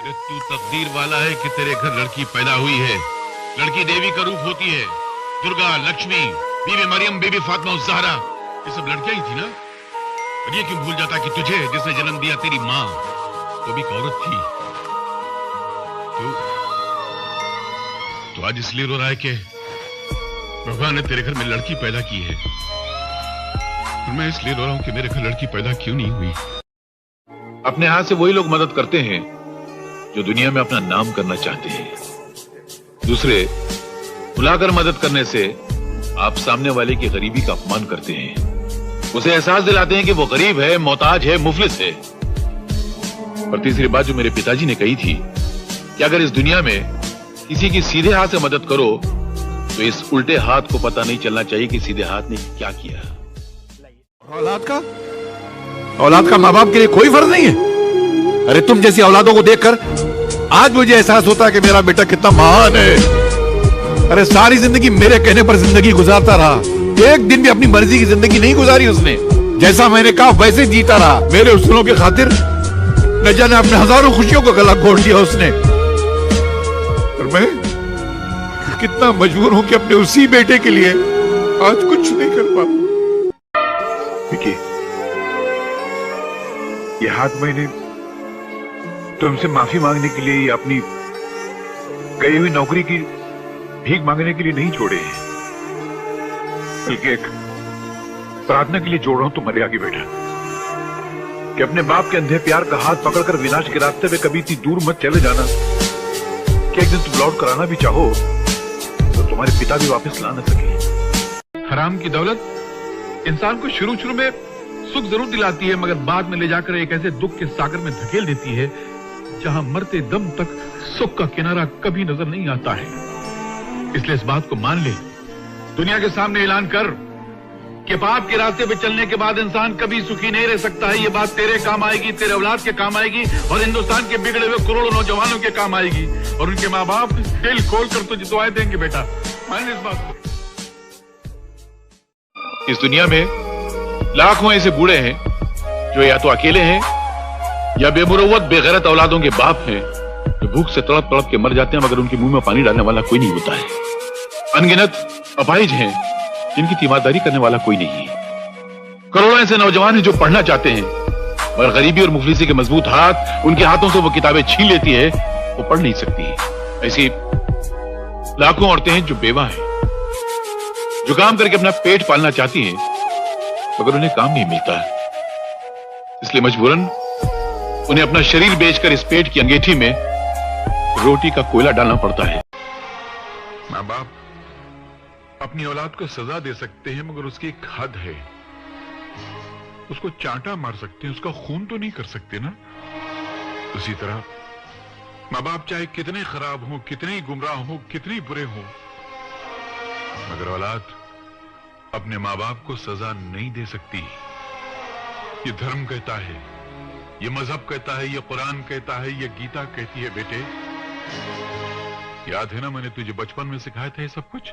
कि तू तकदीर वाला है कि तेरे घर लड़की पैदा हुई है। लड़की देवी का रूप होती है। दुर्गा, लक्ष्मी, बीबी मरियम, बीबी फातिमा ज़हरा, ये सब लड़कियां ही थी ना। और ये क्यों भूल जाता कि तुझे जिसने जन्म दिया तेरी माँ, वो भी एक औरत थी। तो आज इसलिए रो रहा है कि भगवान ने तेरे घर में लड़की पैदा की है। और मैं इसलिए रो रहा हूं कि मेरे घर लड़की पैदा क्यों नहीं हुई। अपने हाथ से वही लोग मदद करते हैं जो दुनिया में अपना नाम करना चाहते हैं। दूसरे बुलाकर मदद करने से आप सामने वाले की गरीबी का अपमान करते हैं, उसे एहसास दिलाते हैं कि वो गरीब है, मोहताज है, मुफलिस है। और तीसरी बात जो मेरे पिताजी ने कही थी कि अगर इस दुनिया में किसी की सीधे हाथ से मदद करो तो इस उल्टे हाथ को पता नहीं चलना चाहिए कि सीधे हाथ ने क्या किया। औलाद का माँ बाप के लिए कोई फर्ज नहीं है। अरे तुम जैसी औलादों को देखकर आज मुझे एहसास होता है कि मेरा बेटा कितना महान है। अरे सारी जिंदगी मेरे कहने पर जिंदगी गुजारता रहा, एक दिन भी अपनी मर्जी की जिंदगी नहीं गुजारी उसने। जैसा मैंने कहा वैसे जीता रहा। मेरे उसूलों की खातिर न जाने अपने हजारों खुशियों को गला घोट दिया उसने। और मैं कितना मजबूर हूं कि अपने उसी बेटे के लिए आज कुछ नहीं कर पाऊं। विकी, ये हाथ मैंने तुमसे माफी मांगने के लिए या अपनी गई हुई नौकरी की भीख मांगने के लिए नहीं छोड़े हैं, बल्कि एक प्रार्थना के लिए जोड़ रहा हूं तुम्हारे आगे बैठा कि अपने बाप के अंधे प्यार का हाथ पकड़कर विनाश के रास्ते में कभी इतनी दूर मत चले जाना कि एक दिन तुम लौट कर आना भी चाहो तो तुम्हारे पिता भी वापस ला न सके। हराम की दौलत इंसान को शुरू शुरू में सुख जरूर दिलाती है, मगर बाद में ले जाकर एक ऐसे दुख के सागर में धकेल देती है जहां मरते दम तक सुख का किनारा कभी नजर नहीं आता है। इसलिए इस बात को मान ले, दुनिया के सामने ऐलान कर कि पाप के रास्ते पे चलने के बाद इंसान कभी सुखी नहीं रह सकता है। ये बात तेरे काम आएगी, तेरे औलाद के काम आएगी और हिंदुस्तान के बिगड़े हुए करोड़ों नौजवानों के काम आएगी। और उनके माँ बाप दिल खोल कर तुझे दुआएं देंगे। बेटा मान इस बात को। इस दुनिया में लाखों ऐसे बूढ़े हैं जो या तो अकेले हैं या बेमुरव्वत बेगैरत औलादों के बाप हैं, जो भूख से तड़प तड़प के मर जाते हैं मगर उनके मुंह में पानी डालने वाला कोई नहीं होता है। अनगिनत अपाहिज हैं जिनकी तीमारदारी करने वाला कोई नहीं है। करोड़ों ऐसे नौजवान हैं जो पढ़ना चाहते हैं मगर गरीबी और मुफलिसी के मजबूत हाथ उनके हाथों से वो किताबें छीन लेती है, वो पढ़ नहीं सकती है। ऐसी लाखों औरतें हैं जो बेवा हैं, जो काम करके अपना पेट पालना चाहती हैं मगर उन्हें काम नहीं मिलता है। इसलिए मजबूरन उन्हें अपना शरीर बेचकर इस पेट की अंगीठी में रोटी का कोयला डालना पड़ता है। माँ बाप अपनी औलाद को सजा दे सकते हैं मगर उसकी एक हद है। उसको चांटा मार सकते हैं, उसका खून तो नहीं कर सकते ना। उसी तरह माँ बाप चाहे कितने खराब हों, कितने गुमराह हों, कितने बुरे हों, मगर औलाद अपने माँ बाप को सजा नहीं दे सकती। ये धर्म कहता है, ये मजहब कहता है, ये कुरान कहता है, ये गीता कहती है। बेटे याद है ना मैंने तुझे बचपन में सिखाया था ये सब कुछ।